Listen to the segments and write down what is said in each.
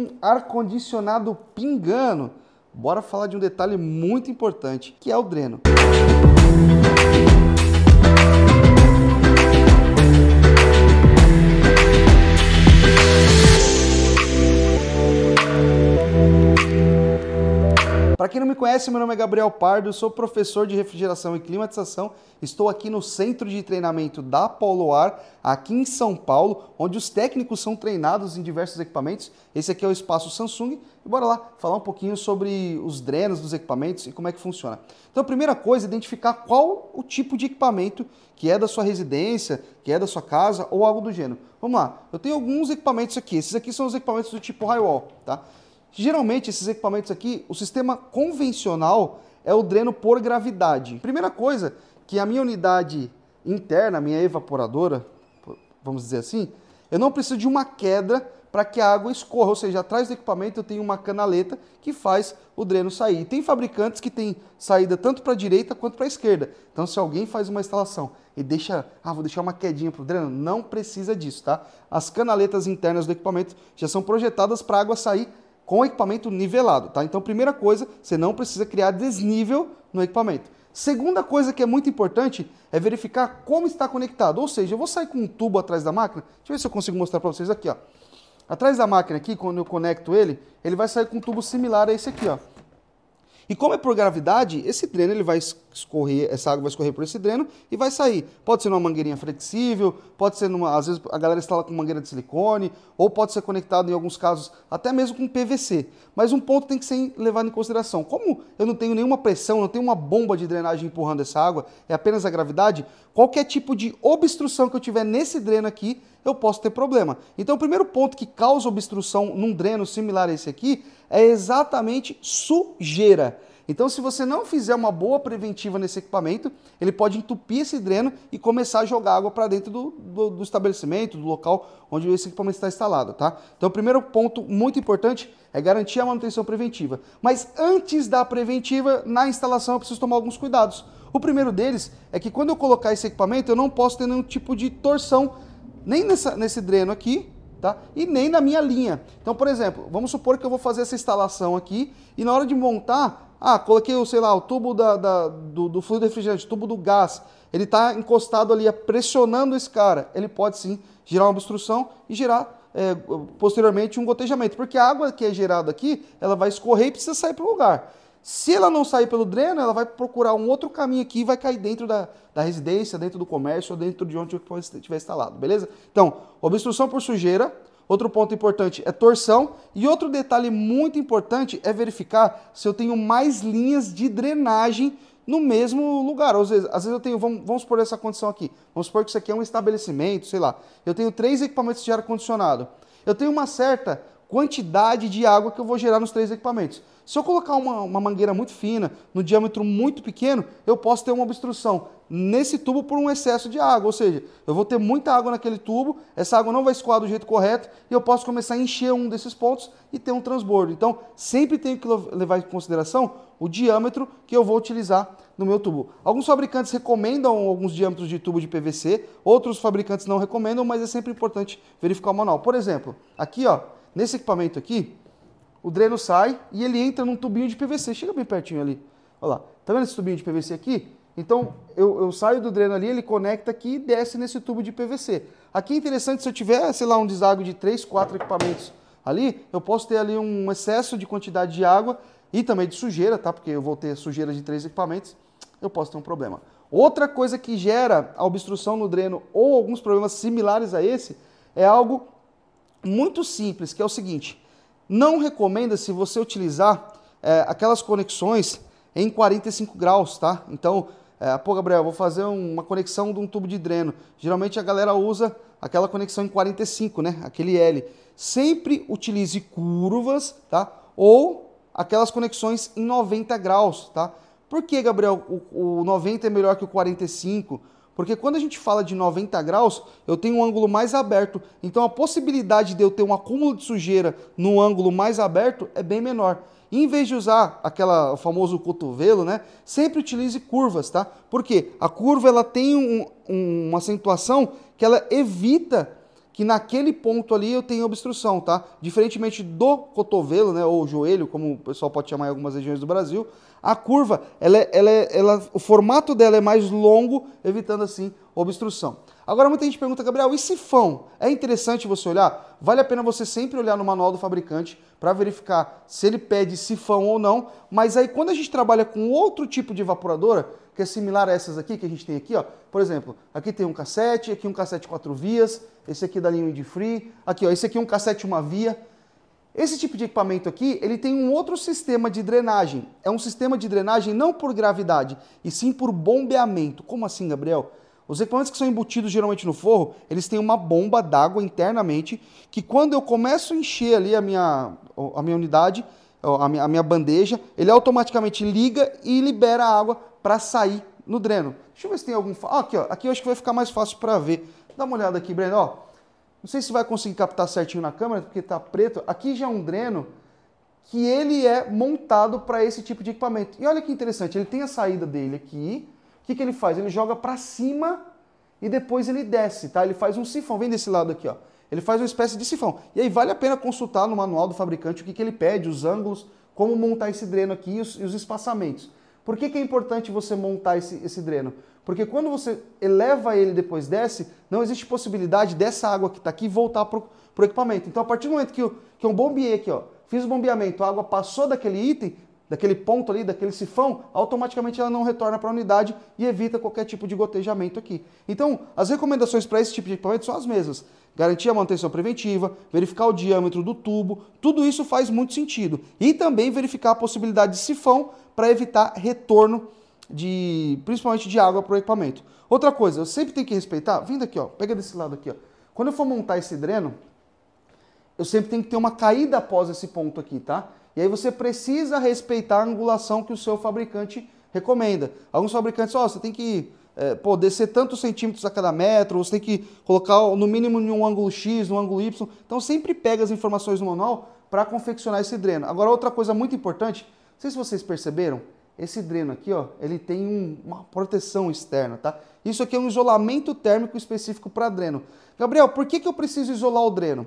um ar-condicionado pingando, bora falar de um detalhe muito importante, que é o dreno. Para quem não me conhece, meu nome é Gabriel Pardo, sou professor de refrigeração e climatização. Estou aqui no centro de treinamento da Poloar, aqui em São Paulo, onde os técnicos são treinados em diversos equipamentos. Esse aqui é o espaço Samsung. E bora lá falar um pouquinho sobre os drenos dos equipamentos e como é que funciona. Então a primeira coisa é identificar qual o tipo de equipamento que é da sua residência, que é da sua casa ou algo do gênero. Vamos lá, eu tenho alguns equipamentos aqui. Esses aqui são os equipamentos do tipo Highwall, tá? Geralmente, esses equipamentos aqui, o sistema convencional é o dreno por gravidade. Primeira coisa, que a minha unidade interna, a minha evaporadora, vamos dizer assim, eu não preciso de uma queda para que a água escorra, ou seja, atrás do equipamento eu tenho uma canaleta que faz o dreno sair. Tem fabricantes que têm saída tanto para a direita quanto para a esquerda. Então, se alguém faz uma instalação e deixa, vou deixar uma quedinha para o dreno, não precisa disso, tá? As canaletas internas do equipamento já são projetadas para a água sair com o equipamento nivelado, tá? Então, primeira coisa, você não precisa criar desnível no equipamento. Segunda coisa que é muito importante é verificar como está conectado. Ou seja, eu vou sair com um tubo atrás da máquina. Deixa eu ver se eu consigo mostrar para vocês aqui, ó. Atrás da máquina aqui, quando eu conecto ele, ele vai sair com um tubo similar a esse aqui, ó. E como é por gravidade, esse dreno ele vai escorrer, essa água vai escorrer por esse dreno e vai sair. Pode ser numa mangueirinha flexível, pode ser às vezes a galera instala com mangueira de silicone, ou pode ser conectado em alguns casos até mesmo com PVC. Mas um ponto tem que ser levado em consideração. Como eu não tenho nenhuma pressão, não tenho uma bomba de drenagem empurrando essa água, é apenas a gravidade, qualquer tipo de obstrução que eu tiver nesse dreno aqui, eu posso ter problema. Então o primeiro ponto que causa obstrução num dreno similar a esse aqui é exatamente sujeira. Então se você não fizer uma boa preventiva nesse equipamento, ele pode entupir esse dreno e começar a jogar água para dentro do estabelecimento, do local onde esse equipamento está instalado, tá? Então o primeiro ponto muito importante é garantir a manutenção preventiva. Mas antes da preventiva, na instalação eu preciso tomar alguns cuidados. O primeiro deles é que quando eu colocar esse equipamento, eu não posso ter nenhum tipo de torção, nem nesse dreno aqui, tá? E nem na minha linha. Então, por exemplo, vamos supor que eu vou fazer essa instalação aqui e na hora de montar, coloquei, sei lá, o tubo do fluido refrigerante, tubo do gás, ele está encostado ali, pressionando esse cara. Ele pode sim gerar uma obstrução e gerar posteriormente um gotejamento, porque a água que é gerada aqui, ela vai escorrer e precisa sair para o lugar. Se ela não sair pelo dreno, ela vai procurar um outro caminho aqui e vai cair dentro da residência, dentro do comércio, ou dentro de onde o equipamento estiver instalado, beleza? Então, obstrução por sujeira. Outro ponto importante é torção. E outro detalhe muito importante é verificar se eu tenho mais linhas de drenagem no mesmo lugar. Às vezes eu tenho, vamos supor essa condição aqui. Vamos supor que isso aqui é um estabelecimento, sei lá. Eu tenho 3 equipamentos de ar-condicionado. Eu tenho uma certa quantidade de água que eu vou gerar nos 3 equipamentos. Se eu colocar uma mangueira muito fina, no diâmetro muito pequeno, eu posso ter uma obstrução nesse tubo por um excesso de água, ou seja, eu vou ter muita água naquele tubo, essa água não vai escoar do jeito correto e eu posso começar a encher um desses pontos e ter um transbordo. Então, sempre tenho que levar em consideração o diâmetro que eu vou utilizar no meu tubo. Alguns fabricantes recomendam alguns diâmetros de tubo de PVC, outros fabricantes não recomendam, mas é sempre importante verificar o manual. Por exemplo, aqui, ó, nesse equipamento aqui, o dreno sai e ele entra num tubinho de PVC. Chega bem pertinho ali. Olha lá. Tá vendo esse tubinho de PVC aqui? Então, eu saio do dreno ali, ele conecta aqui e desce nesse tubo de PVC. Aqui é interessante, se eu tiver, sei lá, um deságua de 3, 4 equipamentos ali, eu posso ter ali um excesso de quantidade de água e também de sujeira, tá? Porque eu vou ter sujeira de 3 equipamentos, eu posso ter um problema. Outra coisa que gera a obstrução no dreno ou alguns problemas similares a esse é algo muito simples, que é o seguinte: não recomenda-se você utilizar aquelas conexões em 45 graus, tá? Então, pô, Gabriel, vou fazer uma conexão de um tubo de dreno. Geralmente a galera usa aquela conexão em 45, né? Aquele L. Sempre utilize curvas, tá? Ou aquelas conexões em 90 graus, tá? Por que, Gabriel, o 90 é melhor que o 45? Porque quando a gente fala de 90 graus, eu tenho um ângulo mais aberto. Então a possibilidade de eu ter um acúmulo de sujeira no ângulo mais aberto é bem menor. E em vez de usar o famoso cotovelo, né, sempre utilize curvas, tá? Porque a curva ela tem uma acentuação que ela evita que naquele ponto ali eu tenho obstrução, tá? Diferentemente do cotovelo, né, ou joelho, como o pessoal pode chamar em algumas regiões do Brasil, a curva, o formato dela é mais longo, evitando assim obstrução. Agora muita gente pergunta, Gabriel, e sifão? É interessante você olhar? Vale a pena você sempre olhar no manual do fabricante para verificar se ele pede sifão ou não, mas aí quando a gente trabalha com outro tipo de evaporadora, que é similar a essas aqui que a gente tem aqui, ó, por exemplo, aqui tem um cassete, aqui um cassete 4 vias, esse aqui da linha Windfree, aqui ó, esse aqui é um cassete 1 via. Esse tipo de equipamento aqui, ele tem um outro sistema de drenagem. É um sistema de drenagem não por gravidade, e sim por bombeamento. Como assim, Gabriel? Os equipamentos que são embutidos geralmente no forro, eles têm uma bomba d'água internamente, que quando eu começo a encher ali a minha unidade, a minha bandeja, ele automaticamente liga e libera a água para sair no dreno. Deixa eu ver se tem algum... aqui, ó, aqui eu acho que vai ficar mais fácil para ver. Dá uma olhada aqui, Breno, ó. Não sei se vai conseguir captar certinho na câmera, porque está preto. Aqui já é um dreno que ele é montado para esse tipo de equipamento. E olha que interessante, ele tem a saída dele aqui. O que ele faz? Ele joga para cima e depois ele desce, tá? Ele faz um sifão, vem desse lado aqui, ó. Ele faz uma espécie de sifão. E aí vale a pena consultar no manual do fabricante o que ele pede, os ângulos, como montar esse dreno aqui e os espaçamentos. Por que é importante você montar esse dreno? Porque quando você eleva ele e depois desce, não existe possibilidade dessa água que está aqui voltar para o equipamento. Então, a partir do momento que eu bombeei aqui, ó, fiz o bombeamento, a água passou daquele item, daquele ponto ali, daquele sifão, automaticamente ela não retorna para a unidade e evita qualquer tipo de gotejamento aqui. Então, as recomendações para esse tipo de equipamento são as mesmas. Garantir a manutenção preventiva, verificar o diâmetro do tubo, tudo isso faz muito sentido. E também verificar a possibilidade de sifão para evitar retorno principalmente de água para o equipamento. Outra coisa, eu sempre tenho que respeitar, vindo aqui, ó, pega desse lado aqui, ó. Quando eu for montar esse dreno, eu sempre tenho que ter uma caída após esse ponto aqui, tá? E aí você precisa respeitar a angulação que o seu fabricante recomenda. Alguns fabricantes, ó, você tem que descer tantos centímetros a cada metro, ou você tem que colocar no mínimo em um ângulo X, no ângulo Y. Então sempre pega as informações no manual para confeccionar esse dreno. Agora outra coisa muito importante, não sei se vocês perceberam, esse dreno aqui, ó, ele tem uma proteção externa, tá? Isso aqui é um isolamento térmico específico para dreno. Gabriel, por que eu preciso isolar o dreno?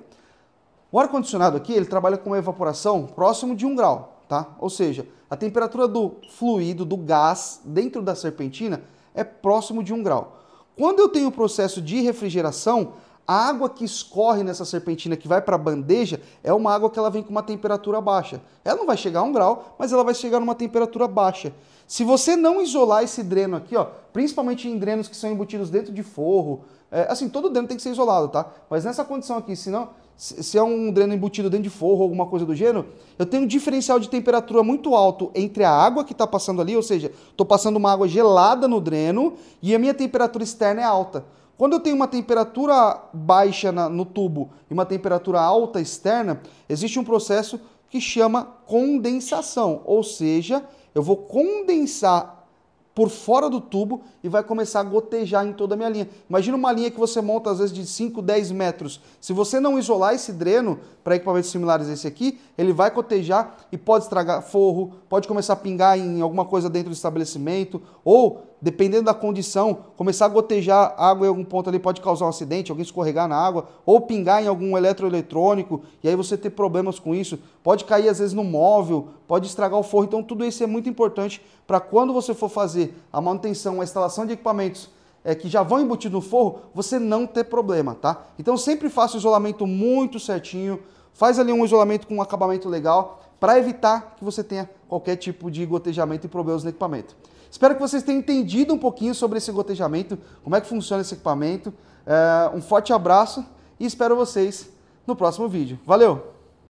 O ar-condicionado aqui, ele trabalha com uma evaporação próximo de 1 grau, tá? Ou seja, a temperatura do fluido, do gás, dentro da serpentina, é próximo de 1 grau. Quando eu tenho o processo de refrigeração, a água que escorre nessa serpentina que vai para a bandeja é uma água que ela vem com uma temperatura baixa. Ela não vai chegar a 1 grau, mas ela vai chegar numa temperatura baixa. Se você não isolar esse dreno aqui, ó, principalmente em drenos que são embutidos dentro de forro, assim, todo dreno tem que ser isolado, tá? Mas nessa condição aqui, se é um dreno embutido dentro de forro ou alguma coisa do gênero, eu tenho um diferencial de temperatura muito alto entre a água que está passando ali, ou seja, estou passando uma água gelada no dreno e a minha temperatura externa é alta. Quando eu tenho uma temperatura baixa no tubo e uma temperatura alta externa, existe um processo que chama condensação, ou seja, eu vou condensar por fora do tubo e vai começar a gotejar em toda a minha linha. Imagina uma linha que você monta às vezes de 5, 10 metros. Se você não isolar esse dreno para equipamentos similares a esse aqui, ele vai gotejar e pode estragar forro, pode começar a pingar em alguma coisa dentro do estabelecimento, ou, dependendo da condição, começar a gotejar água em algum ponto ali pode causar um acidente, alguém escorregar na água, ou pingar em algum eletroeletrônico, e aí você ter problemas com isso. Pode cair às vezes no móvel, pode estragar o forro. Então tudo isso é muito importante para quando você for fazer a manutenção, a instalação de equipamentos que já vão embutidos no forro, você não ter problema, tá? Então sempre faça o isolamento muito certinho, faz ali um isolamento com um acabamento legal, para evitar que você tenha qualquer tipo de gotejamento e problemas no equipamento. Espero que vocês tenham entendido um pouquinho sobre esse gotejamento, como é que funciona esse equipamento. Um forte abraço e espero vocês no próximo vídeo. Valeu!